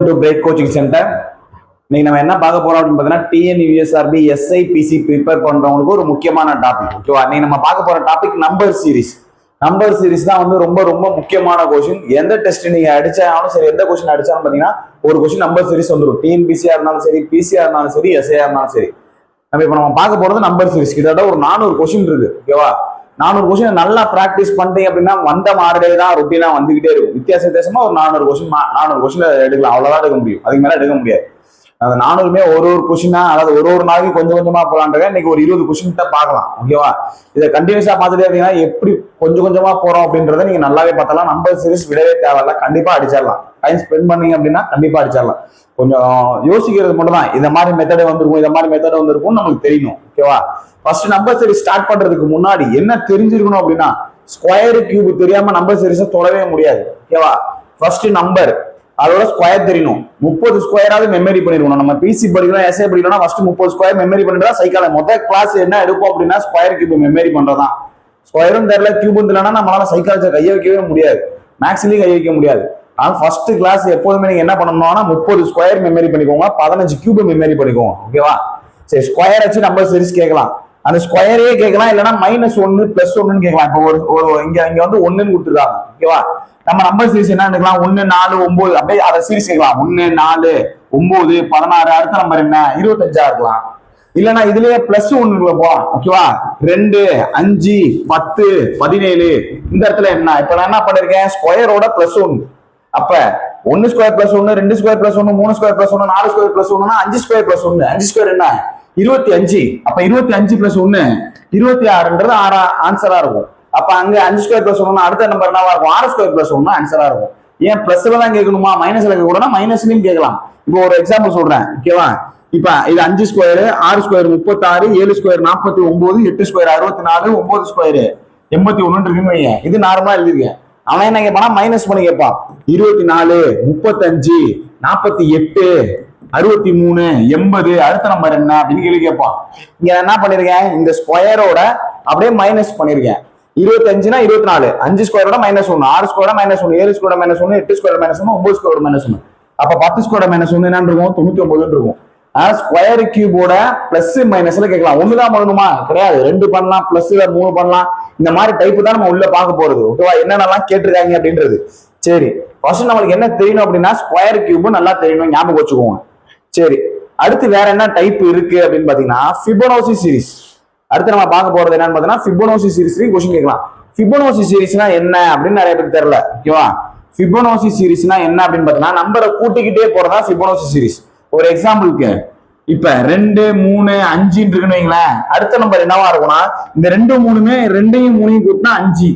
To great coaching centre. இன்னைக்கு நம்ம என்ன பார்க்க போறோம் அப்படின்னு பார்த்தீங்கன்னா டிஎன்யூஎஸ்ஆர்பி எஸ்ஐபிசி ப்ரிப்பேர் பண்றவங்களுக்கு ஒரு முக்கியமான டாபிக். ஓகேவா? இன்னைக்கு நம்ம பார்க்க போற topic number series. Number series தான் வந்து ரொம்ப ரொம்ப முக்கியமான கொஸ்டின். எந்த டெஸ்ட் நீங்க அடிச்சாலும் சரி, எந்த கொஸ்டின் அடிச்சாலும் பாத்தீங்கன்னா ஒரு கொஸ்டின் நம்பர் சீரிஸ் வந்துடும். டிஎன்பிசியா இருந்தாலும் சரி, பிசியா இருந்தாலும் சரி, எஸ்ஐயா இருந்தாலும் சரி. நம்ம பார்க்க போறது நம்பர் சீரிஸ். கிட்டத்தட்ட ஒரு 400 கொஸ்டின் இருக்கு. ஓகேவா? 400 கொஸ்டின் நல்லா பிராக்டிஸ் பண்ணிட்டீங்க அப்படின்னா வந்த மாடலே தான் ரொட்டீனா வந்துகிட்டே இருக்கும். வித்தியாசமா ஒரு 400 கொஸ்டின் எடுக்கலாம். அவ்வளவுதான் எடுக்க முடியும், அதுக்கு மேல எடுக்க முடியாது. அந்த 400மே ஒரு கொஸ்டினா, அதாவது ஒரு நாளைக்கு கொஞ்சம் கொஞ்சமா போலான்றத இன்னைக்கு ஒரு 20 கொஸ்டின் பார்க்கலாம். ஓகேவா? இதை கண்டினியூஸா பார்த்துட்டே இருந்தீங்கன்னா எப்படி கொஞ்சம் கொஞ்சமா போறோம் அப்படின்றத நீங்க நல்லாவே பார்த்தலாம். நம்பர் சீரிஸ் விடவே தேவையில்ல, கண்டிப்பா அடிச்சிடலாம். டைம் ஸ்பெண்ட் பண்ணீங்க அப்படின்னா கண்டிப்பா அடிச்சிடலாம். கொஞ்சம் யோசிக்கிறது மட்டும் தான். இந்த மாதிரி மெத்தட் வந்திருக்கும், இந்த மாதிரி மெத்தட் வந்திருக்கும் நமக்கு தெரியணும். ஓகேவா? ஃபர்ஸ்ட் நம்பர் சீரிஸ் ஸ்டார்ட் பண்றதுக்கு முன்னாடி என்ன தெரிஞ்சிருக்கணும் அப்படின்னா, ஸ்கொயர் கியூப் தெரியாம நம்பர் சீரிஸை தொடவே முடியாது. ஓகேவா? ஃபர்ஸ்ட் நம்பர், அதோட ஸ்கொயர் தெரியணும். 30 ஸ்கொயராவது மெமரி பண்ணிருக்கணும். நம்ம பிசி படிக்கிறோம், எஸ்ஏ படிக்கிறோம்னா ஃபர்ஸ்ட் 30 ஸ்கொயர் மெமரி பண்ணிட்டா சைக்காலஜி முதல் கிளாஸ் என்ன எடுப்போம் அப்படின்னா ஸ்கொயர் கியூப் மெமரி பண்றதான். ஸ்கொயரும் தெரியல, கியூபும் தெரியலன்னா நம்மளால சைக்காலஜியை கைய வைக்கவே முடியாது, மேக்ஸ்லயும் கை வைக்க முடியாது. ஆனால் ஃபர்ஸ்ட் கிளாஸ் எப்போதுமே நீங்க என்ன பண்ணணும்னா 30 ஸ்கொயர் மெமரி பண்ணிக்கோங்க, 15 கியூப் மெமரி பண்ணிக்கோங்க. ஓகேவா? சரி, ஸ்கொயர் வச்சு நம்பர் சீரிஸ் கேட்கலாம். அந்த ஸ்கொயரே கேட்கலாம், இல்லைன்னா -1 +1 கேட்கலாம். இப்போ ஒரு இங்க வந்து 1 கொடுத்துருக்காங்க. ஓகேவா? நம்ம நம்பர் சீரிஸ் என்ன எடுக்கலாம்? 1 4 9 அப்படியே அதை சீரிஸ் கேட்கலாம். 1 4 9 16, அடுத்த நம்பர் என்ன 25 இருக்கலாம். இல்லைன்னா இதுலயே +1 போலாம். ஓகேவா? 2 5 10 17 இந்த இடத்துல என்ன? இப்ப நான் என்ன பண்ணிருக்கேன்? ஸ்கொயரோட +1. அப்ப 1 square +1, 2 square +1, 3 square +1, 4 square +1, 5 square +1. 5 square என்ன? 25. அப்ப 25 +1 26ன்றது ஆன்சரா இருக்கும். அப்ப அங்க 5 ஸ்கொயர் +1 அடுத்த நம்பர் என்னவா இருக்கும்? 6 ஸ்கொயர் +1 ஆன்சரா இருக்கும். ஏன் பிளஸ்ல தான் கேட்கணுமா, மைனஸ்ல கேட்க கூட மைனஸ்லயும் கேட்கலாம். இப்போ ஒரு எக்ஸாம்பிள் சொல்றேன். ஓகேவா? இப்ப இது 5 square, 6 square 36, 7 square 49, 8 square 64, 9 square 81 இருக்குன்னு வைங்க. இது நார்மலா எழுதிருக்கேன். அவன் என்ன கேட்பானா மைனஸ் பண்ணி கேட்பான். 24 35 48 63 80 அடுத்த நம்பர் என்ன அப்படின்னு கேள்வி கேட்பான். இங்க என்ன பண்ணிருக்கேன்? இந்த ஸ்கொயரோட அப்படியே மைனஸ் பண்ணிருக்கேன். 25னா 24, 5 ஸ்கொயரோட -1, 6 ஸ்கொயரோட -1, 7 ஸ்கொயரோட -1, 8 ஸ்கொயரோட -1, 9 ஸ்கொயரோட -1. அப்ப 10 ஸ்கொயரோட -1 என்ன இருக்கும்? 99 இருக்கும். ஆனா ஸ்கொயர் கியூபோட பிளஸ் மைனஸ்ல கேட்கலாம். ஒண்ணுதான் பண்ணணுமா? கிடையாது, 2 பண்ணலாம், பிளஸ்ல 3 பண்ணலாம். இந்த மாதிரி டைப் தான் நம்ம உள்ள பார்க்க போறது. ஓகேவா? என்னென்னலாம் கேட்டிருக்காங்க அப்படின்றது. சரி, ஃபர்ஸ்ட் நம்மளுக்கு என்ன தெரியணும் அப்படின்னா ஸ்கொயர் கியூப் நல்லா தெரியணும், ஞாபகம் வச்சுக்கோங்க. சரி, அடுத்து வேற என்ன டைப் இருக்கு அப்படின்னு பாத்தீங்கன்னா ஃபிபொனாச்சி சீரிஸ். அடுத்து நம்ம பார்க்க போறது என்னன்னு பாத்தீங்கன்னா ஃபிபொனாச்சி சீரிஸ்லயும் கொஸ்டின் கேட்கலாம். ஃபிபொனாச்சி சீரிஸ்னா என்ன அப்படின்னு நிறைய பேருக்கு தெரியல. ஓகேவா? ஃபிபொனாச்சி சீரிஸ்னா என்ன அப்படின்னு பாத்தீங்கன்னா நம்பரை கூட்டிக்கிட்டே போறதா ஃபிபொனாச்சி சீரிஸ். ஒரு எக்ஸாம்பிளுக்கு இப்ப 2 3 5 இருக்குன்னு வைங்களேன். அடுத்த நம்பர் என்னவா இருக்கும்னா இந்த 2 3மே 2யும் 3யும் கூட்டினா 5,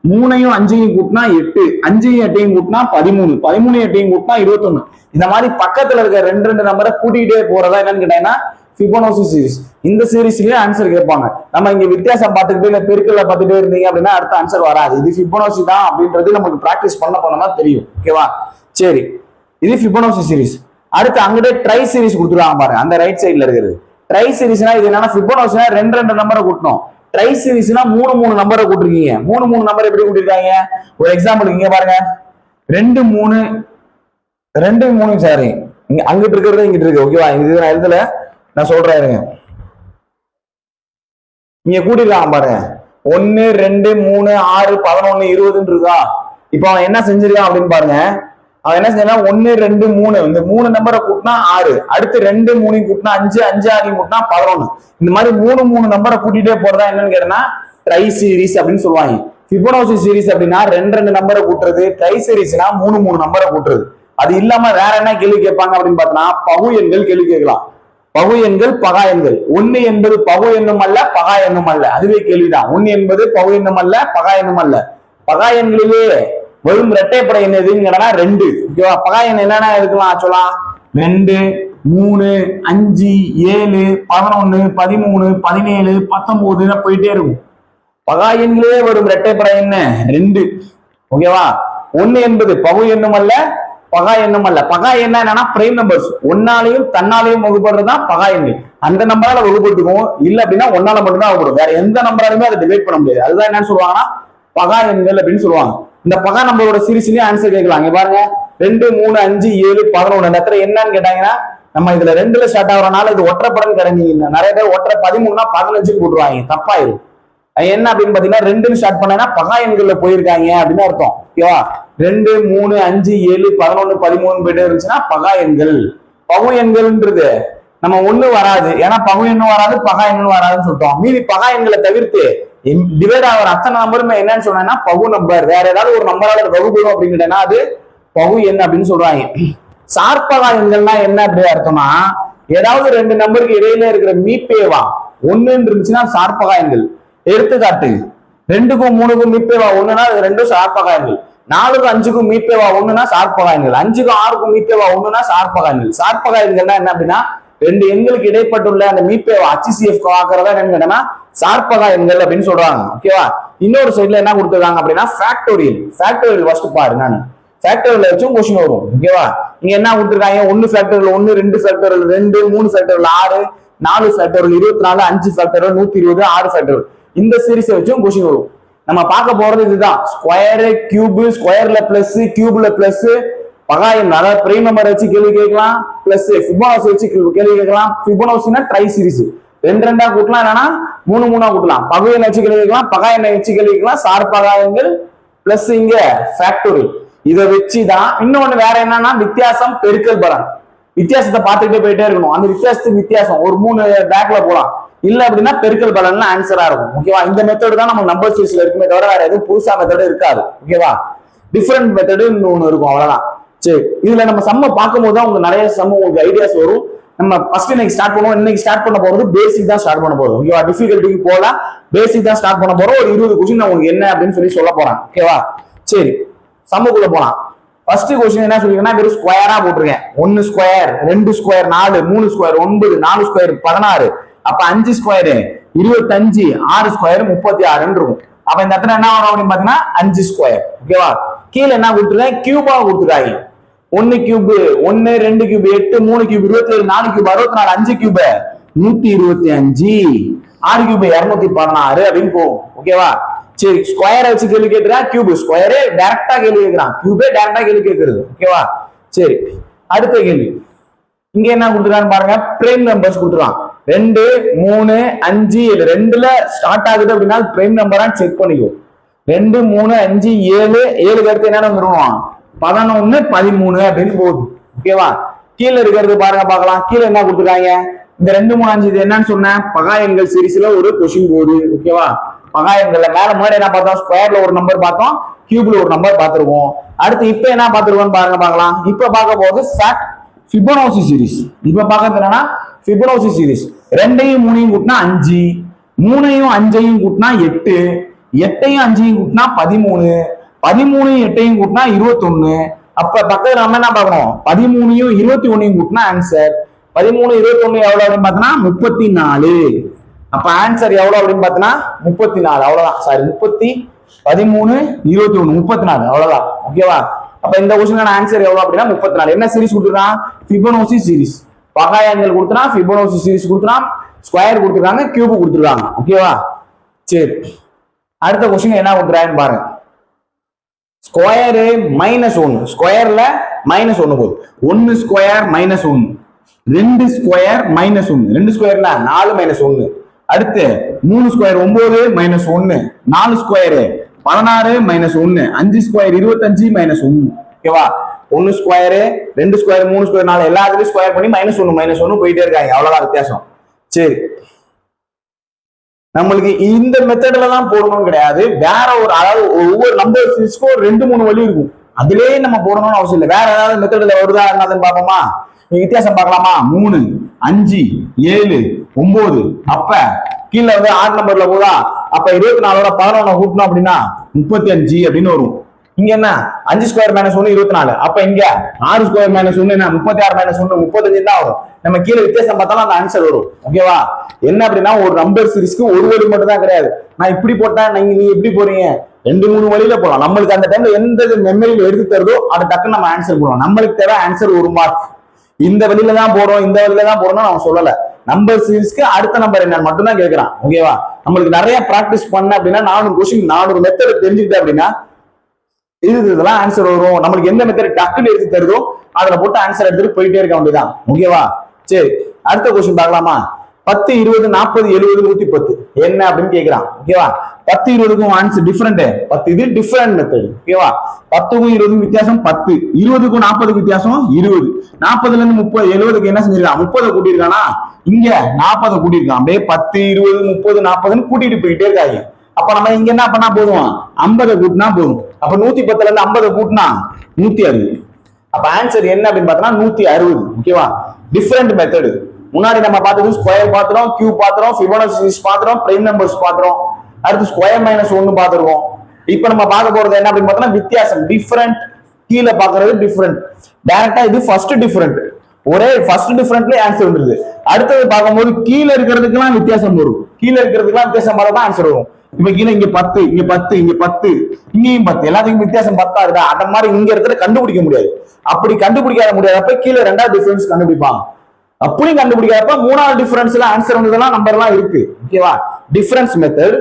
3யும் 5யும் கூட்டினா 8, 5யும் 8யும் கூட்டினா 13, 13யும் 8யும் கூட்டினா 21. இந்த மாதிரி பக்கத்துல இருக்க 2 நம்பரை கூட்டிகிட்டே போறதா என்னன்னு கேட்டீங்கன்னா ஃபிபொனாச்சி சீரிஸ். இந்த சீரிஸ்லயே ஆன்சர் கேட்பாங்க. நம்ம இங்க வித்தியாசம் பார்த்துக்கிட்டே இல்ல பெருக்கல்ல பார்த்துட்டே இருந்தீங்க அப்படின்னா அடுத்த ஆன்சர் வராது. இது ஃபிபொனாச்சி தான் அப்படின்றது நமக்கு பிராக்டிஸ் பண்ணதான் தெரியும். ஓகேவா? சரி, இது ஃபிபொனாச்சி சீரிஸ். அடுத்து அங்கிட்டே ட்ரை சீரிஸ் கொடுத்துருவாங்க பாருங்க, அந்த ரைட் சைட்ல இருக்கிறது. ட்ரை சீரிஸ்னா இது என்னன்னா ஃபிபொனாச்சினா 2 நம்பரை கூட்டணும். ட்ரை சீரிஸ்னா 3 நம்பரை கூட்டிருக்கீங்க. 3 நம்பர் எப்படி கூட்டிருக்காங்க? ஒரு எக்ஸாம்பிள் இங்க பாருங்க. 2 3 சாரி, அங்கிட்டு இருக்கிறது இங்கிட்டு இருக்கு. ஓகேவா? இது நான் எழுதல, நான் சொல்றேன். நீங்க கூட்டிருக்காங்க பாருங்க. 1 2 3 6 11 20 இருக்கா? இப்ப அவன் என்ன செஞ்சிருக்கான் அப்படின்னு பாருங்க. அவன் என்ன செஞ்சான்? 1 2 3 இந்த 3 நம்பரை கூட்டினா 6, அடுத்து 2 3 கூட்டினா 5, 5 6 கூட்டினா 11. இந்த மாதிரி 3 நம்பரை கூட்டிட்டே போறதா என்னன்னு கேட்டா ட்ரை சீரிஸ் அப்படின்னு சொல்லுவாங்க. ஃபிபொனாச்சி சீரிஸ் அப்படின்னா 2 நம்பரை கூட்டுறது. ட்ரை சீரிஸ்னா 3 நம்பரை கூட்டுறது. அது இல்லாம வேற என்ன கேள்வி கேட்பாங்க அப்படின்னு பார்த்தோம்னா பகு எண்கள் கேள்வி கேட்கலாம். பகு எண்கள், பகா எண்கள். 1 என்பது பகு எண்ணும் அல்ல, பகா எண்ணும் அல்ல. அதுவே கேள்விதான். 1 என்பது பகு எண்ணும் அல்ல, பகா எண்ணும் அல்ல. பகா எண்களிலே வரும் இரட்டைப்படை எண் எதுன்னு கேட்டா 2. ஓகேவா? பகா எண் என்னென்ன இருக்கலாம் சொல்லலாம்? 2 3 5 7 11 13 17 19 போயிட்டே இருக்கும். பகா எண்களே வரும் இரட்டைப்படை என்ன? 2. ஓகேவா? 1 என்பது பகு எண்ணும் அல்ல, பகா எண்ணும் அல்ல. பகா எண்ணா என்னன்னா பிரைம் நம்பர்ஸ். 1ஆலையும் தன்னாலையும் வகுப்படுறதுதான் பகா எண்ணு. அந்த நம்பரால வகுப்பட்டுக்கும், இல்ல அப்படின்னா 1ஆல மட்டும்தான் வகுப்படும். வேற எந்த நம்பராலுமே அதை டிவைட் பண்ண முடியாது. அதுதான் என்னன்னு சொல்லுவாங்கன்னா பகா எண்கள் அப்படின்னு சொல்லுவாங்க. இந்த பகா நம்பரோட சீரிஸ்லயே ஆன்சர் கேட்கலாம். இங்க பாருங்க, 2 3 5 7 11 அந்த இடத்துல என்னன்னு கேட்டாங்கன்னா நம்ம இதுல 2ல ஸ்டார்ட் ஆகுறனால இது ஒற்றைப்படம் கிடையாது. நிறைய பேர் ஒற்றை 13னா 15 போட்டுருவாங்க, தப்பாயிரும். என்ன அப்படின்னு பாத்தீங்கன்னா 2ன்னு ஸ்டார்ட் பண்ணா பகா எண்கள்ல போயிருக்காங்க அப்படின்னு அர்த்தம். ஓகேவா? 2 3 5 7 11 13 போயிட்டு இருந்துச்சுன்னா பகா எண்கள். பகு எண்கள்ன்றது நம்ம ஒண்ணு வராது, ஏன்னா பகு எண்ணும் வராது பகா எண்ணும் வராதுன்னு சொல்லிட்டோம். மீதி பகா எண்களை தவிர்த்து டிவைட் ஆகிற அத்தனை நம்பருமே என்னன்னு சொன்னா பகு நம்பர். வேற ஏதாவது ஒரு நம்பரால வகுப்படும் அப்படின்னா அது பகு எண் அப்படின்னு சொல்றாங்க. சார்பகா எண்கள்னா என்ன அப்படி அர்த்தம்னா ஏதாவது 2 நம்பருக்கு இடையில இருக்கிற மீப்பேவா ஒண்ணுன்னு இருந்துச்சுன்னா சார்பகா எண்கள். எடுத்துக்காட்டு 2க்கும் 3க்கும் மீப்பேவா ஒண்ணுன்னா அது 2 சார்பகா எண்கள். 4க்கும் 5க்கும் மீப்பேவா ஒண்ணுன்னா சார்பகா எண்கள். 5க்கும் 6க்கும் மீப்பேவா ஒண்ணுன்னா சார்பகா எண்கள். சார்பகா எண்கள்னா என்ன அப்படின்னா 2 எண்களுக்கு இடைப்பட்டுள்ள அந்த மீப்பேவா HCF ஆக்குறதா என்னன்னு கேட்டா சார்பகா எண்கள் அப்படின்னு சொல்றாங்க. ஓகேவா? இன்னொரு சைட்ல என்ன கொடுத்துருக்காங்க அப்படின்னா ஃபேக்டோரியல். ஃபேக்டோரியல் ஃபர்ஸ்ட் பாரு, நான் ஃபேக்டோரியல் வச்சும் கொஸ்டின் வரும். ஓகேவா? இங்க என்ன கொடுத்துருக்காங்க 1 factorial 1 2 factorial 2 3 factorial 6 4 factorial 24 5 factorial 120 6 factorial. இந்த சீரிஸை வச்சும் கொஸ்டின் வரும். நம்ம பார்க்க போறது இதுதான், ஸ்கொயர் கியூப், ஸ்கொயர்ல பிளஸ் கியூப்ல பிளஸ் பகா எண் அதாவது பிரைம் நம்பர் வச்சு கேள்வி கேட்கலாம், பிளஸ் ஃபிபோனாச்சி வச்சு கேள்வி கேட்கலாம். ஃபிபோனாச்சினா ட்ரை சீரிஸ் 2 2 கூட்டலாம், இல்லைன்னா 3 3 கூட்டலாம். பகு எண்ணை வச்சு கேள்வி கேட்கலாம், பகா எண்ணை வச்சு கேள்வி கேட்கலாம். சார் பகா எண்கள் பிளஸ் இங்க ஃபேக்டோரியல். இதை வச்சுதான் இன்னொன்னு வேற என்னன்னா வித்தியாசம் பெருக்கல் பலன். வித்தியாசத்தை பார்த்துக்கிட்டே போயிட்டே இருக்கணும். அந்த வித்தியாசத்துக்கு வித்தியாசம் ஒரு 3 பேக்ல போலாம், இல்ல அப்படின்னா பெருக்கல் பலன்ல ஆன்சரா இருக்கும். ஓகேவா? இந்த மெத்தட் தான் நம்ம நம்பர் சீரிஸ்ல இருக்குமே தவிர வேற எதுவும் புதுசா மெத்தட் இருக்காது. ஓகேவா? டிஃபரெண்ட் மெத்தடு ஒண்ணு இருக்கும், அவ்வளவுதான். சரி, இதுல நம்ம சம்ம பார்க்கும்போது தான் உங்களுக்கு நிறைய சம்ம உங்களுக்கு ஐடியாஸ் வரும். நம்ம ஃபர்ஸ்ட் இன்னைக்கு ஸ்டார்ட் பண்ணுவோம். இன்னைக்கு ஸ்டார்ட் பண்ண போறது பேசிக் தான் ஸ்டார்ட் பண்ண போறோம். ஓகேவா? டிஃபிகல்ட்டிக்கு போல பேசிக் தான் ஸ்டார்ட் பண்ண போறோம். ஒரு 20 கொஸ்டின் உங்களுக்கு என்ன அப்படின்னு சொல்ல போறேன். ஓகேவா? சரி, சம்முக்குள்ள போலாம். ஃபர்ஸ்ட் கொஸ்டின் என்ன சொல்லிருக்கேன்னா வெறும் ஸ்கொயரா போட்டிருக்கேன். 1 ஸ்கொயர் 2 ஸ்கொயர் 4 3 ஸ்கொயர் 9 4 ஸ்கொயர் 16 அப்ப 5 ஸ்கொயர் 25 6 ஸ்கொயர் 36 இருக்கும். அப்ப இந்த இடத்துல என்ன வரும் அப்படின்னு பாத்தீங்கன்னா 5 ஸ்கொயர். ஓகேவா? கீழே என்ன கொடுத்துருக்கேன் கியூபா கொடுத்துருக்காங்க. 1 cube 1 2 cube 8 3 cube 27 4 cube 64 5 cube 125 6 cube 216 அப்படின்னு போகும். ஓகேவா? சரி, ஸ்கொயரை வச்சு கேள்வி கேட்கிறா, கியூப் ஸ்கொயரே டைரக்டா கேள்வி கேட்கிறான், கியூபே டைரக்டா கேள்வி கேட்கறது. ஓகேவா? சரி, அடுத்த கேள்வி இங்க என்ன கொடுத்துருக்கான்னு பாருங்க. பிரைம் நம்பர்ஸ் கொடுத்துருக்கான் 2 3 5 7. 2ல ஸ்டார்ட் ஆகுது அப்படின்னா பிரைம் நம்பரா செக் பண்ணிக்கோ. 2 3 5 7 7க்கு அடுத்து என்ன வந்துருவோம் 11 13 அப்படின்னு போகுது. ஓகேவா? கீழே இருக்கிறது பாருங்க பார்க்கலாம். கீழே என்ன கொடுத்துருக்காங்க இந்த 2 3 5 இது என்னன்னு சொன்ன பகா எண்கள் சீரிஸ்ல ஒரு கொஸ்டின் போகுது. ஓகேவா? பகா எண்கள்ல மேல முன்னாடி என்ன பார்த்தோம் ஸ்கொயர்ல ஒரு நம்பர் பார்த்தோம், கியூப்ல ஒரு நம்பர் பார்த்திருக்கோம். அடுத்து இப்ப என்ன பார்த்திருக்கோம் பாருங்க பார்க்கலாம். இப்ப பார்க்க போகுது ஃபிபோனாச்சி சீரிஸ். இப்ப பார்க்கறது என்னன்னா ஃபிபோனாச்சி சீரிஸ். 2யும் 3யும் கூட்டினா 5, 3யும் 5யும் கூட்டினா 8, 8யும் 5யும் கூட்டினா 13, 13யும் 8யும் கூட்டினா 21. அப்ப பக்கத்துல நம்ம என்ன பார்க்கணும் 13யும் 21யும் கூட்டினா ஆன்சர் 13 21 எவ்வளவு அப்படின்னு பார்த்தோம்னா 34. அப்ப ஆன்சர் எவ்வளவு அப்படின்னு பார்த்தோம்னா 34. அவ்வளவுதான். சாரி 13 21 34 அவ்வளவுதான். ஓகேவா? அப்ப இந்த கொஸ்டினுக்கான ஆன்சர் எவ்வளவு அப்படின்னா 34. என்ன சீரிஸ் கொடுத்துருக்கான் ஃபிபோனாச்சி சீரிஸ். பகா எண்கள் கொடுத்துனா ஃபிபோனாச்சி சீரிஸ் கொடுத்துனா, ஸ்கொயர் கொடுத்துருக்காங்க, கியூப் கொடுத்துருக்காங்க. ஓகேவா? சரி, அடுத்த கொஸ்டின் என்ன கொடுத்துறாங்கன்னு பாருங்க. ஸ்கொயரு -1, ஸ்கொயர்ல -1 போகுது. 1 ஸ்கொயர் -1, 2 ஸ்கொயர் -1, 2 ஸ்கொயர்ல 4 -1. அடுத்து 3 ஸ்கொயர் 9 -1, 4 ஸ்கொயர் 16 -1, 5 ஸ்கொயர் 25 -1. ஓகேவா? 1 ஸ்கொயர் 2 ஸ்கொயர் 3 ஸ்கொயர் 4 எல்லாத்துலயும் ஸ்கொயர் பண்ணி -1 போயிட்டே இருக்காங்க. அவ்வளவுதான் வித்தியாசம். சரி, நம்மளுக்கு இந்த மெத்தட்ல தான் போடணும்னு கிடையாது. வேற ஒரு அதாவது ஒவ்வொரு நம்பர் சீரிஸ்க்கும் 2 3 வழி இருக்கும். அதுலயே நம்ம போடணும்னு அவசியம் இல்லை. வேற ஏதாவது மெத்தட்ல வருதா என்னதுன்னு பார்ப்போமா? வித்தியாசம் பார்க்கலாமா? 3 5 7 9 அப்ப கீழே வந்து 6 நம்பர்ல போதா, அப்ப 24 11 கூட்டணும் அப்படின்னா 35 அப்படின்னு வரும். இங்க என்ன 5 ஸ்கொயர் -1 24. அப்ப இங்க 6 ஸ்கொயர் -1 என்ன 36 -1 35 தான் வரும். நம்ம கீழே வித்தியாசம் பார்த்தாலும் அந்த ஆன்சர் வரும். ஓகேவா? என்ன அப்படின்னா ஒரு நம்பர் சீரிஸ்க்கு ஒரு வழி மட்டும் தான் கிடையாது. நான் இப்படி போட்டா நீ எப்படி போறீங்க 2 3 வழியில போலாம். நம்மளுக்கு அந்த டைம்ல எந்த மெமரியில எடுத்து தருதோ அதை டக்குன்னு நம்ம ஆன்சர் போடலாம். நம்மளுக்கு தேவை ஆன்சர் 1 மார்க். இந்த வழியில தான் போறோம் இந்த வழியில தான் போறோம்னு அவன் சொல்லல. நம்பர் சீரிஸ்க்கு அடுத்த நம்பர் என்னன்னு மட்டும் தான் கேட்கறான். ஓகேவா? நம்மளுக்கு நிறைய பிராக்டிஸ் பண்ண அப்படின்னா 400 கொஸ்டின் 400 மெத்தட் தெரிஞ்சுக்கிட்டேன் அப்படின்னா இதெல்லாம் ஆன்சர் வரும். நம்மளுக்கு எந்த மெத்தட் டக்குன்னு எடுத்து தருதோ அதுல போட்டு ஆன்சர் எடுத்துட்டு போயிட்டே இருக்க வேண்டியதான். ஓகேவா? சரி, அடுத்த கொஸ்டின் பார்க்கலாமா? 10, 20, 40, 70, 110 என்ன அப்படின்னு கேக்குறான். ஓகேவா? 10, 20க்கும் ஆன்சர் டிஃபரெண்ட். 10 இது டிஃபரெண்ட் மெத்தட். ஓகேவா? 10க்கும் 20க்கும் வித்தியாசம் 10, 20க்கும் 40க்கு வித்தியாசம் 20, 40ல இருந்து 30, 70க்கு என்ன செஞ்சிருக்கான்? 30 கூட்டியிருக்கானா? இங்க 40 கூட்டியிருக்கான். அப்படியே 10, 20, 30, 40ன்னு கூட்டிட்டு போயிட்டே இருக்காங்க. அப்ப நம்ம இங்க என்ன பண்ணா போதும்? 50 கூட்டினா போதும். அப்ப 110ல இருந்து 50 கூட்டினா 160. அப்ப ஆன்சர் என்ன அப்படின்னு பார்த்தோம்னா 160. ஓகேவா? Different method. முன்னாடி நம்ம பார்த்தது ஸ்கொயர் பாத்துறோம், கியூப் பாத்துறோம், ஃபிபோனச்சி சீரிஸ் பாத்துறோம், பிரைம் நம்பர்ஸ் பாத்துறோம், அடுத்து ஸ்கொயர் மைனஸ் 1 பாத்துருவோம். இப்போ நம்ம பார்க்க போறது என்ன அப்படின்னு பார்த்தோம்னா வித்தியாசம், டிஃபரெண்ட். கீழே பாக்குறது டிஃபரெண்ட். டைரக்டா இது ஃபர்ஸ்ட் டிஃபரெண்ட். ஒரே ஃபர்ஸ்ட் டிஃபரெண்ட்ல ஆன்சர் வந்துருது. அடுத்தது பார்க்கும்போது கீழே இருக்கிறதுக்கெல்லாம் வித்தியாசம் வரும். கீழே இருக்கிறதுக்கெல்லாம் வித்தியாசம் பார்த்தா ஆன்சர் வரும். இப்ப கீழே இங்க 10, இங்க 10, இங்க 10, இங்கேயும் 10, எல்லாத்துக்கும் வித்தியாசம் 10 இருக்கா? அந்த மாதிரி இங்க இருக்கிறத கண்டுபிடிக்க முடியாது. அப்படி கண்டுபிடிக்காத முடியாதப்ப கீழே ரெண்டாவது டிஃபரன்ஸ் கண்டுபிடிப்பாங்க. அப்படியும் கண்டுபிடிக்காதப்ப மூணாவது டிஃபரன்ஸ்ல ஆன்சர் வந்ததெல்லாம் நம்பர் எல்லாம் இருக்கு. ஓகேவா? Difference method,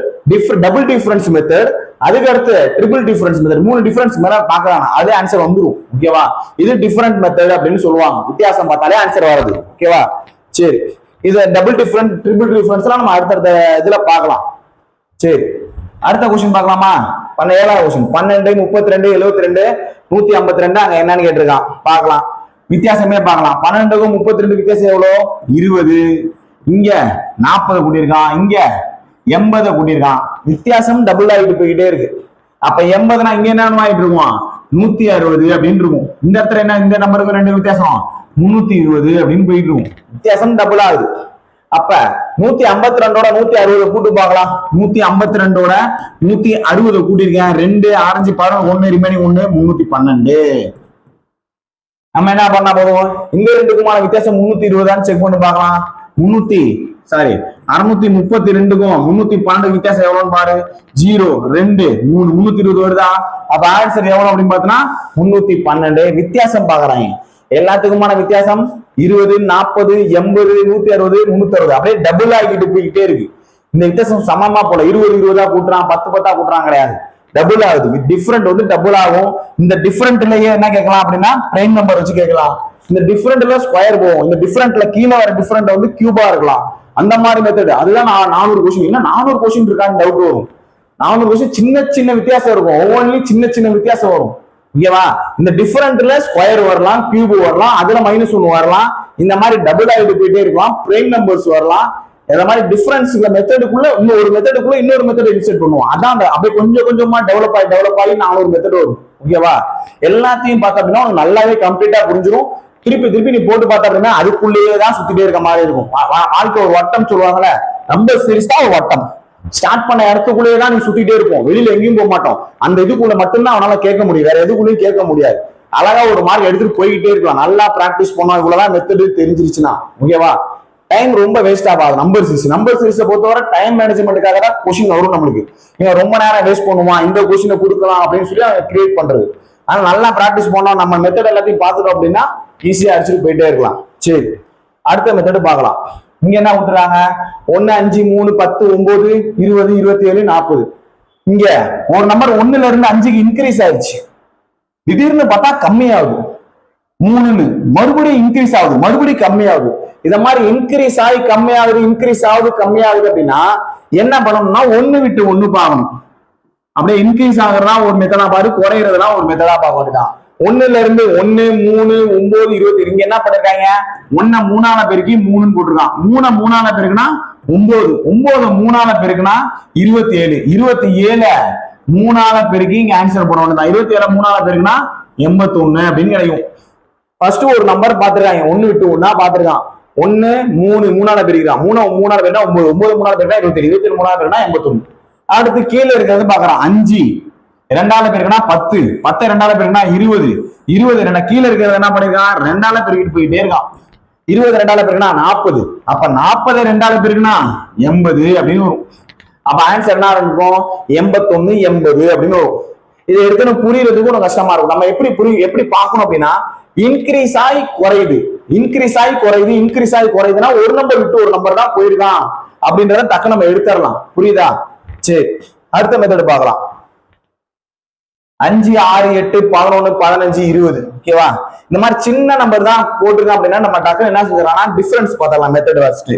double difference method, அதுக்கு அடுத்து ட்ரிபிள் டிஃபரன்ஸ் மெத்தட், 3 டிஃபரன்ஸ் மேல பாக்குறாங்க. அதே ஆன்சர் வந்துரும். ஓகேவா? இது டிஃபரண்ட் மெத்தட் அப்படின்னு சொல்லுவாங்க. வித்தியாசம் பார்த்தாலே ஆன்சர் வருது. ஓகேவா? சரி, இது டபுள் டிஃபரன்ஸ், ட்ரிபிள் டிஃபரன்ஸ்லாம் நம்ம அடுத்த இதுல பார்க்கலாம். சரி, அடுத்த கொஸ்டின் பார்க்கலாமா? 17வது கொஸ்டின். 12, 32, 72, 152 அங்க என்னன்னு கேட்டிருக்கான். பார்க்கலாம், வித்தியாசமே பார்க்கலாம். 12க்கும் 32 வித்தியாசம் எவ்வளோ? 20. இங்க 40 கூட்டியிருக்கான், இங்க 80 கூட்டியிருக்கான். வித்தியாசம் டபுள் ஆகிட்டு போய்கிட்டே இருக்கு. அப்ப 80னா இங்க என்ன ஆகிட்டு இருக்கும்? 160 அப்படின்னு இருக்கும். இந்த இடத்துல என்ன? இந்த நம்பருக்கு 2 வித்தியாசம் 320 அப்படின்னு போயிட்டு இருக்கும். வித்தியாசம் டபுள் ஆகுது. அப்ப 152ஓட 160 கூட்டு பார்க்கலாம். 152ஓட 160 கூட்டியிருக்கேன். 2 ஆரஞ்சு பழம் 1 ரிமைனிங் 1 312. நம்ம என்ன பண்ணா போதும்? இந்த ரெண்டுக்குமான வித்தியாசம் 320 செக் பண்ணி பார்க்கலாம். 632க்கும் 312 வித்தியாசம் எவ்வளவுன்னு பாரு. 0, 2, 3, 320 வருதா? அப்ப ஆன்சர் எவ்வளவு அப்படின்னு பார்த்தோம்னா 312. வித்தியாசம் பாக்குறாங்க. எல்லாத்துக்குமான வித்தியாசம் 20, 40, 80, 160, 360 அப்படியே டபுள் ஆகிட்டு போய்கிட்டே இருக்கு. இந்த வித்தியாசம் சமமா போல 20, 20 கூட்டுறான், 10, 10 கூட்டுறான் கிடையாது. டபுள் ஆகுது. டிஃபரெண்ட் வந்து டபுள் ஆகும். இந்த டிஃபரெண்ட்லயே என்ன கேட்கலாம் அப்படின்னா பிரைம் நம்பர் வச்சு கேட்கலாம். இந்த டிஃபரெண்ட்ல ஸ்கொயர் போகும். இந்த டிஃபரெண்ட்ல கீழே வர டிஃபரெண்ட் வந்து கியூபா இருக்கலாம். அந்த மாதிரி மெத்தட். அதுதான் 400 கொஸ்டின். என்ன 400 கொஸ்டின் இருக்கான்னு டவுட் வரும். 400 கொஸ்டின் சின்ன சின்ன வித்தியாசம் இருக்கும். ஒவ்வொன்றிலும் சின்ன சின்ன வித்தியாசம் வரும். ஓகேவா? இந்த டிஃபரெண்ட்ல ஸ்கொயர் வரலாம், கியூப் வரலாம், அதுல -1 வரலாம். இந்த மாதிரி டபுள் ஆகிட்டு போயிட்டே இருக்கலாம். பிரைம் நம்பர்ஸ் வரலாம். இந்த மாதிரி டிஃபரன்ஸ் மெத்தடுக்குள்ள இன்னொரு மெத்தடுக்குள்ள இன்னொரு மெத்தட் இன்செர்ட் பண்ணுவோம். அதான் அப்படியே கொஞ்சம் கொஞ்சமா டெவலப் ஆகி 400 மெத்தட் வரும். ஓகேவா? எல்லாத்தையும் பார்த்தா அப்படின்னா நல்லாவே கம்ப்ளீட்டா புரிஞ்சிடும். திருப்பி நீ போட்டு பார்த்தா அப்படின்னா அதுக்குள்ளேயே தான் சுத்திட்டே இருக்க மாதிரி இருக்கும். வாழ்க்கை ஒரு வட்டம் சொல்லுவாங்கல்ல, நம்பர் சீரிஸ் தான் ஒரு வட்டம். ஸ்டார்ட் பண்ண இடத்துக்குள்ளேயே தான் நீ சுத்திட்டே இருப்போம். வெளியில எங்கேயும் போக மாட்டோம். அந்த இதுக்குள்ள மட்டும்தான் அவனால கேட்க முடியும். வேற எதுக்குள்ளயும் கேட்க முடியாது. அழகா ஒரு மார்க் எடுத்துட்டு போய்கிட்டே இருக்கலாம். நல்லா பிராக்டிஸ் பண்ணோம். இவ்வளவுதான் மெத்தட் தெரிஞ்சிருச்சுன்னா ஓகேவா? டைம் ரொம்ப வேஸ்ட் ஆகாது. நம்பர் சீரிஸை பொறுத்தவரை டைம் மேனேஜ்மெண்ட்டுக்காக தான் கொஸ்டின் வரும் நம்மளுக்கு. நீங்க ரொம்ப நேரம் வேஸ்ட் பண்ணுவான், இந்த கொஸ்டினை கொடுக்கலாம் அப்படின்னு சொல்லி அவங்க கிரியேட் பண்றது. ஆனா நல்லா பிராக்டிஸ் பண்ணோம், நம்ம மெத்தட் எல்லாத்தையும் பார்த்துட்டோம் அப்படின்னா ஈஸியா அடிச்சுட்டு போயிட்டே இருக்கலாம். சரி, அடுத்த மெத்தட் பார்க்கலாம். இங்க என்ன விட்டுறாங்க? 1, 5, 3, 10, 9, 20, 27, 40. இங்க ஒரு நம்பர் 1ல இருந்து 5க்கு இன்க்ரீஸ் ஆயிடுச்சு. திடீர்னு பார்த்தா கம்மியாகுது. 3 மறுபடியும் இன்க்ரீஸ் ஆகுது, மறுபடியும் கம்மியாகுது. இத மாதிரி இன்க்ரீஸ் ஆகி கம்மியாகுது, இன்க்ரீஸ் ஆகுது, கம்மியாகுது அப்படின்னா என்ன பண்ணணும்னா 1 விட்டு 1 பார்க்கணும். அப்படியே இன்க்ரீஸ் ஆகுறதா ஒரு மெத்தடா பாரு, குறையிறதுனா ஒரு மெத்தடா பார்க்க வேண்டியதான். 1ல இருந்து 1, 3, 9, 20. இங்க என்ன பண்ணிருக்காங்க? 1 3ஆல பெருக்கி 3ன்னு போட்டிருக்கான். 3 3ஆல பெருக்குனா 9, 9 3ஆல பெருக்குனா 27, 27 3ஆல பெருக்கி இங்க ஆன்சர் போட வேண்டியதான். 27 3ஆல பெருக்குனா 81 அப்படின்னு கிடைக்கும். ஃபர்ஸ்ட் ஒரு நம்பர் பாத்துருக்காங்க, 1 விட்டு 1 பாத்துருக்கான். 1, 3 3ஆல பெருக்கிறான். 3 3ஆல பெருக்கா 9, 9 3ஆல பெருக்கா 27, 27 3ஆல பெருக்கா 81. அடுத்து கீழே இருக்கிறது பாக்குறான். 5 2ஆல பெருக்கனா 10, 10 2ஆல பெருக்கனா 20, 20 2 கீழே இருக்கிறது என்ன பண்ணிருக்கான்? 2ஆல பெருக்கிட்டு போயிட்டே இருக்கான். 20 2ஆல பெருக்கனா 40. அப்ப 40 2ஆல பெருக்கனா 80 அப்படின்னு வரும். அப்ப ஆன்சர் என்ன இருக்கும்? 81 80 அப்படின்னு வரும். இதை எடுத்து புரியறதுக்கு கொஞ்சம் கஷ்டமா இருக்கும். நம்ம எப்படி பார்க்கணும் அப்படின்னா இன்க்ரீஸ் ஆகி குறையுது, இன்க்ரீஸ் ஆகி குறையுது, இன்க்ரீஸ் ஆகி குறையுதுன்னா ஒரு நம்பர் விட்டு ஒரு நம்பர் தான் போயிருக்கான் அப்படின்றத டக்கு நம்ம எடுத்துடலாம். புரியுதா? சரி, அடுத்த மெத்தட் பார்க்கலாம். 5 6 8 11 15 20. ஓகேவா? இந்த மாதிரி சின்ன நம்பர் தான் போட்டுருக்கோம் அப்படின்னா நம்ம டக்கு என்ன செஞ்சிடலாம், டிஃபரன்ஸ் பார்த்தலாம். Method first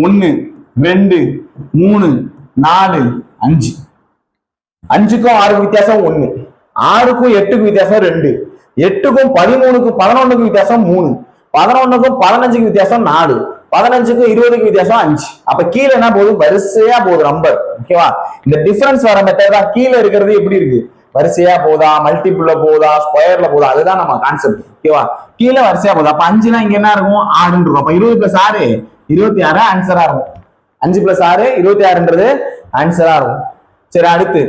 1 2 3 4 5. 5க்கும் 6க்கும் வித்தியாசம் 1, 6க்கும் 8க்கும் வித்தியாசம் 2, 8க்கும் 13க்கும் 11க்கும் வித்தியாசம் 3, 11க்கும் 15க்கு வித்தியாசம் 4, 15க்கும் 20க்கு வித்தியாசம் 5. அப்ப கீழே என்ன போகுது, வரிசையா போகுது நம்பர். ஓகேவா? இந்த டிஃபரன்ஸ் வர மெத்தட் தான். கீழே இருக்கிறது எப்படி இருக்கு, வரிசையா போதா, மல்டிபிள்ல போதா, ஸ்கொயர்ல போதா, அதுதான் நம்ம கான்செப்ட். ஓகேவா? கீழே வரிசையா போதா. அப்ப 5னா இங்க என்ன இருக்கும், 6 இருக்கும். அப்ப 20 பிளஸ் 6 26 ஆன்சரா இருக்கும். 5 பிளஸ் 6 26ன்றது ஆன்சரா இருக்கும். சரி, அடுத்து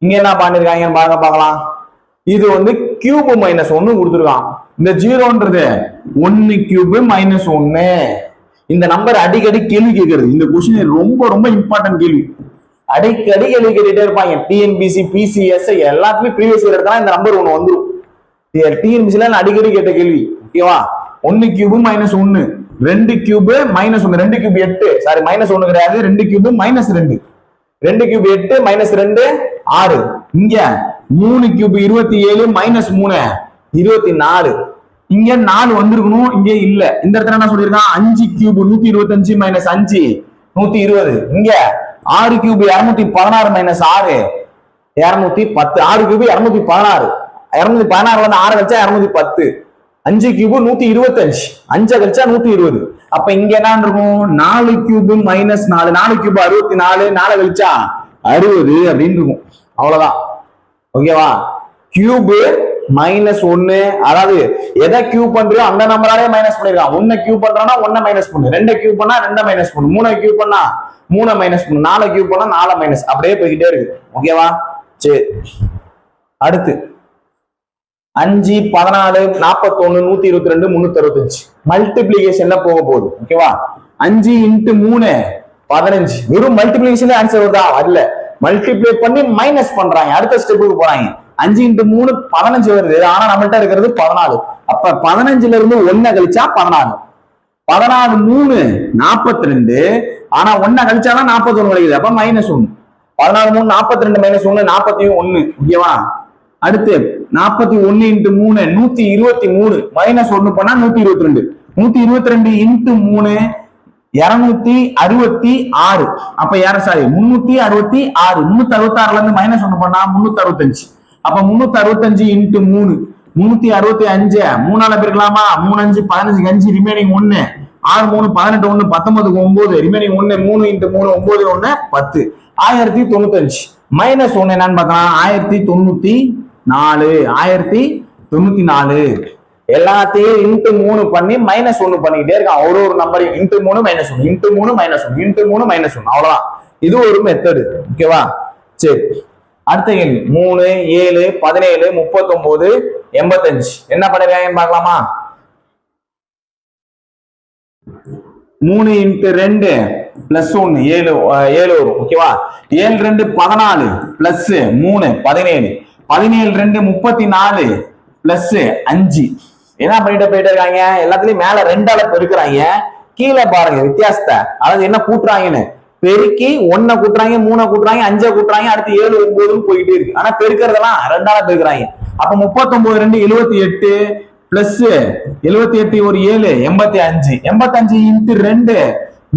இங்க என்ன பண்ணிருக்காங்கன்னு பாருங்க, பார்க்கலாம். இது வந்து கியூப் -1 கொடுத்துருக்கான். இந்த 0ன்றது 1 கியூப் -1. இந்த நம்பர் அடிக்கடி கேள்வி கேட்கறது. இந்த கொஸ்டின் ரொம்ப ரொம்ப இம்பார்ட்டன்ட் கேள்வி. அடிக்கடி கேள்வி கேட்டுட்டே இருப்பாங்க. டிஎன்பிசி, பிசிஎஸ் எல்லாத்துலயும் ப்ரீவியஸ் இயர் எடுத்தா இந்த நம்பர் ஒண்ணு வந்துடும். டிஎன்பிசில அடிக்கடி கேட்ட கேள்வி. ஓகேவா? 1 கியூப் -1, 2 கியூப் -1, 2 கியூப் 8, சாரி -1 கிடையாது, 2 கியூப் -2, 2 கியூப் 8 -2 6. இங்க 3 கியூப் 27 -3 24. இங்க 4 வந்திருக்கணும், இங்க இல்ல. இந்த இடத்துல என்ன சொல்லிருக்கான், 5 கியூப் 125 -5 120. இங்க 6 கியூப் 216 -6 210. 6 கியூப் 216, 216 வந்து 6 கழிச்சா 210. 5 கியூப் 125, 5 கழிச்சா 120. அப்ப இங்க என்ன இருக்கும், 4 கியூப் -4, 4 கியூப் 64, 4 கழிச்சா 60 அப்படின்னு இருக்கும். அவ்வளவுதான். ஓகேவா? கியூப் -1, அதாவது எதை கியூப் பண்றியோ அந்த நம்பராலே மைனஸ் பண்ணிருக்கான். 1 கியூப் பண்றானா 1 மைனஸ் பண்ணு, 2 கியூப் பண்ணா 2 மைனஸ் பண்ணு, 3 கியூப் பண்ணா 3 மைனஸ் பண்ணு, 4 கியூப் பண்ணா 4 மைனஸ், அப்படியே போய்கிட்டே இருக்கு. ஓகேவா? சரி, அடுத்து 5 14 41 122 365 மல்டிபிளிகேஷன்ல போக போகுது. ஓகேவா? 5 × 3 15. வெறும் மல்டிபிளிகேஷன்ல ஆன்சர் வருதா, வரல. மல்டிப்ளை பண்ணி மைனஸ் பண்றாங்க, அடுத்த ஸ்டெப்புக்கு போறாங்க. 5 × 3 15 வருது. ஆனா நம்மள்ட்ட இருக்கிறது 14. அப்ப 15ல இருந்து 1 கழிச்சா 14. 14 3 42. ஆனா 1 கழிச்சாதான் 41 கிடைக்குது. அப்ப -1. 14 3 42 -1 41. ஓகேவா? அடுத்து 41 × 3 123. -1 பண்ணா 122. 122 × 3 266. அப்ப யார, சாரி 366. 366ல இருந்து -1 பண்ணா 365. அப்ப 365 × 3 365. 3ஆல பெருக்கலாமா, 3 5 15 5 ரிமைனிங் 1, 6 3 18 1 19 9 ரிமைனிங் 1, 3 × 3 9 1 10 1095. -1 என்னன்னு பார்க்கலாம், 1094. 1094. எல்லாத்தையும் × 3 பண்ணி -1 பண்ணிக்கிட்டே இருக்கான். ஒரு நம்பரையும் × 3 -1 × 3 -1 × 3 -1. அவ்வளவுதான். இது ஒரு மெத்தடு. ஓகேவா? சரி, அடுத்த கேள்வி 3 7 17 39 85. என்ன பண்ணிருக்காங்கன்னு பார்க்கலாமா? 3 × 2 +1 7 வரும். ஓகேவா? 7 2 14 +3 17. 17 2 34 +5. என்ன பண்ணிட்டு போயிட்டு இருக்காங்க, எல்லாத்துலயும் மேல 2ஆல பெருக்குறாங்க, கீழே பாருங்க வித்தியாசத்தை. அதாவது என்ன கூட்டுறாங்கன்னு, பெருக்கி 1 கூட்டுறாங்க, 3 கூட்டுறாங்க, 5 கூட்டுறாங்க, அடுத்து 7 9 போயிட்டே இருக்கு. ஆனா பெருக்கிறதெல்லாம் 2ஆல பெருக்குறாங்க. அப்ப 39 2 78 +78 ஒரு 7 85. 85 × 2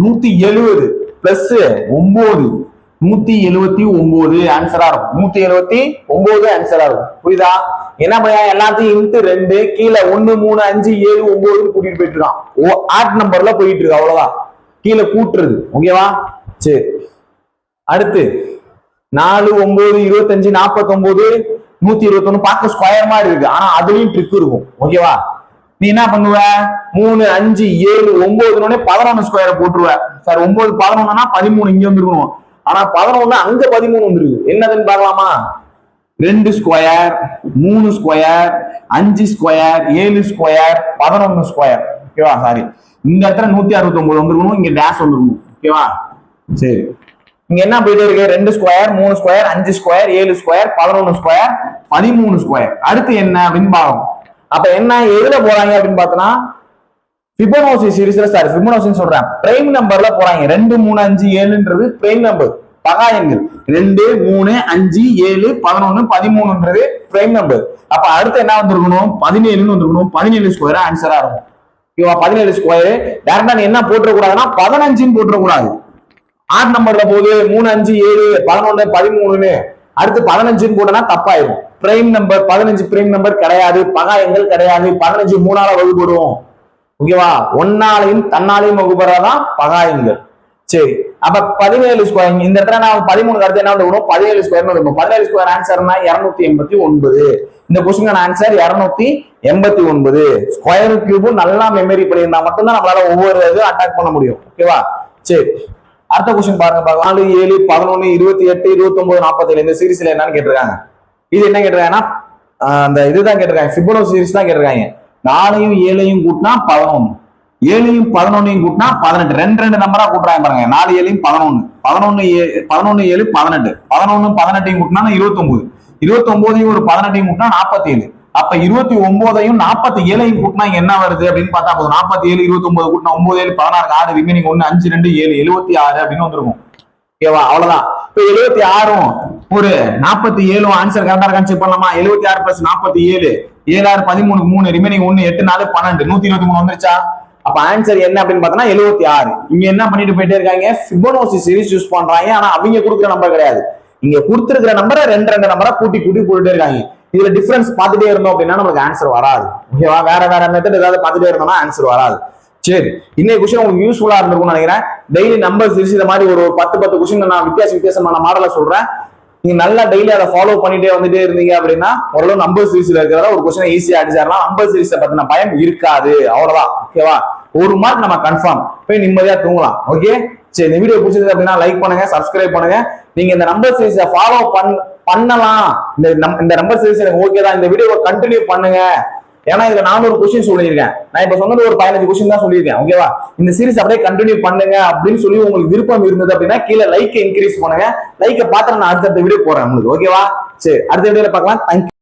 170 +9 179 ஆன்சரா இருக்கும். 179 ஆன்சரா இருக்கும். புரியுதா? என்ன பண்ண, எல்லாத்தையும் × 2 கீழே 1 3 5 7 9 கூட்டிட்டு போயிட்டு இருக்கான். ஆட் நம்பர்ல போயிட்டு இருக்கு. அவ்வளவுதான், கீழே கூட்டுறது. ஓகேவா? சரி, அடுத்து 4 9 25 49 121. பார்க்க ஸ்கொயர் மாதிரி இருக்கு, ஆனா அதுலயும் ட்ரிக் இருக்கும். ஓகேவா? நீ என்ன பண்ணுவ, 3 5 7 9 11 ஸ்கொயர் போட்டுருவ. சார் 9 11னா 13 இங்க வந்துருக்கணும். ஆனா 11 அங்க 13 வந்துருக்கு. என்னதுன்னு பார்க்கலாமா? 2 square 3 square 5 square 7 square 11 square. ஓகேவா? சாரி, இந்த இடத்துல 169 வந்துருக்கணும், இங்க டேஷ் வந்துருக்கணும். ஓகேவா? சரி, இங்க என்ன போயிட்டே இருக்கு, 2 square 3 square 5 square 7 square 11 square 13 square. அடுத்து என்ன அப்படின்னு பார்க்கணும். அப்ப என்ன எதுல போறாங்க அப்படின்னு பார்த்தோம்னா, பிபோனோசி சீரிஸ்ல, சாரி பிபோனோசின்னு சொல்றேன், பிரைம் நம்பர்ல போறாங்க. 2 3 5 7ன்றது பிரைம் நம்பர். பகா எண்கள் 2, 3, 5, 7, 11, 13ன்றது பிரைம் நம்பர். அப்ப அடுத்து என்ன வந்திருக்கணும், 17ன்னு வந்திருக்கணும். 17 ஸ்கொயர் ஆன்சரா இருக்கும். ஓகேவா? 17 ஸ்கொயர் டேரக்டா என்ன போட்டுறக்கூடாதுன்னா 15ன்னு போட்டுறக்கூடாது. ஆட் நம்பர்ல போகுது 3, 5, 7, 11, 13ன்னு அடுத்து 15ன்னு போட்டனா தப்பாயிரும். பிரைம் நம்பர் 15 பிரைம் நம்பர் கிடையாது, பகா எண்கள் கிடையாது. 15 3ஆல வகுப்படுவோம். ஓகேவா? ஒன்னாலையும் தன்னாலையும் வகுப்படுறதான் பகா எண்கள். சரி, அப்ப 17 ஸ்கொயர் இந்த இடத்துல நான் 13 அடுத்து என்ன வரும், 17 ஸ்கொயர்னு இருக்கும். 17 ஸ்கொயர் ஆன்சர்னா 289. இந்த கொஸ்டின் ஆன்சர் 289. ஸ்கொயர் கியூபும் நல்லா மெமரி பண்ணியிருந்தா மட்டும்தான் நம்மளால ஒவ்வொரு இது அட்டாக் பண்ண முடியும். ஓகேவா? சரி, அடுத்த கொஸ்டின் பாருங்க. 4, 7, 11, 28, 29, 47 இந்த சீரிஸ்ல என்னன்னு கேட்டிருக்காங்க. இது என்ன கேட்டிருக்காங்கன்னா அந்த இதுதான் கேட்டிருக்காங்க, ஃபிபோனாச்சி சீரிஸ் தான் கேட்டிருக்காங்க. 4யும் 7யும் கூட்டினா 11, 7யும் 11யும் கூட்டினா 18. ரெண்டு நம்பரா கூட்டுறாங்க பாருங்க. 4 7யும் 11, 11 7 18, 11 18யும் கூட்டினா 29, 29யும் ஒரு 18யும் கூட்டினா 47. அப்ப 29யும் 47யும் கூட்டினா என்ன வருது அப்படின்னு பார்த்தா 47 29 கூட்டினா 9 7 16 6 ரிமைனிங் 1 5 2 7 76 அப்படின்னு வந்திருக்கும். ஓகேவா? அவ்வளவுதான். இப்ப 76ம் ஒரு 47 ஆன்சர் கரெக்டா இருக்கான்னு செக் பண்ணலாமா? 76 பிளஸ் 47 7 6 13 3 ரிமைனிங் 1 8 4 12 123 வந்துருச்சா? அப்ப ஆன்சர் என்ன அப்படின்னு பார்த்தா 76. இங்க என்ன பண்ணிட்டு போயிட்டே இருக்காங்க, ஃபிபோனாச்சி சீரிஸ் யூஸ் பண்றாங்க. ஆனா அவங்க கொடுக்குற நம்பர் கிடையாது, இங்க கொடுத்திருக்கிற நம்பரை ரெண்டு நம்பரா கூட்டி போட்டுட்டே இருக்காங்க. இதுல டிஃபரன்ஸ் பார்த்துட்டே இருந்தோம் அப்படின்னா நமக்கு ஆன்சர் வராது. ஓகேவா? வேற மெத்தட் ஏதாவது பார்த்துட்டே இருந்தோம்னா ஆன்சர் வராது. சரி, இன்னைக்கு கொஸ்டின் உங்களுக்கு யூஸ்ஃபுல்லா இருந்திருக்கும்னு நினைக்கிறேன். டெய்லி நம்பர் சீரிஸ் இந்த மாதிரி ஒரு 10 கொஸ்டின் நான் வித்தியாசமான மாடலை சொல்றேன். நீங்க நல்லா டெய்லி அதை ஃபாலோ பண்ணிட்டே வந்துட்டே இருந்தீங்க அப்படின்னா ஓரளவு நம்பர் சீரிஸ்ல இருக்கிறத ஒரு கொஸ்டின் ஈஸியா அடிச்சிடலாம். நம்பர் சீரிஸை பத்தின பயம் இருக்காது. அவ்வளவுதான். ஓகேவா? ஒரு மார்க் நம்ம கன்ஃபார்ம் போய் நிம்மதியா தூங்கலாம். ஓகே, சரி, இந்த வீடியோ பிடிச்சது அப்படின்னா லைக் பண்ணுங்க, சப்ஸ்கிரைப் பண்ணுங்க. நீங்க இந்த நம்பர் சீரிஸை ஃபாலோ பண்ணலாம். இந்த நம்பர் சீரிஸ் எனக்கு ஓகே தான், இந்த வீடியோவை கண்டினியூ பண்ணுங்க. ஏன்னா இதுல 400 கொஸ்டின் சொல்லியிருக்கேன். நான் இப்ப சொன்னது ஒரு 15 கொஸ்டின் தான் சொல்லியிருக்கேன். ஓகேவா? இந்த சீரிஸ் அப்படியே கண்டினியூ பண்ணுங்க அப்படின்னு சொல்லி உங்களுக்கு விருப்பம் இருந்தது அப்படின்னா கீழே லைக் இன்க்ரீஸ் பண்ணுங்க. லைக்கை பார்த்து நான் அடுத்த வீடியோ போறேன் உங்களுக்கு. ஓகேவா? சரி, அடுத்த வீடியோல பார்க்கலாம். தேங்க்யூ.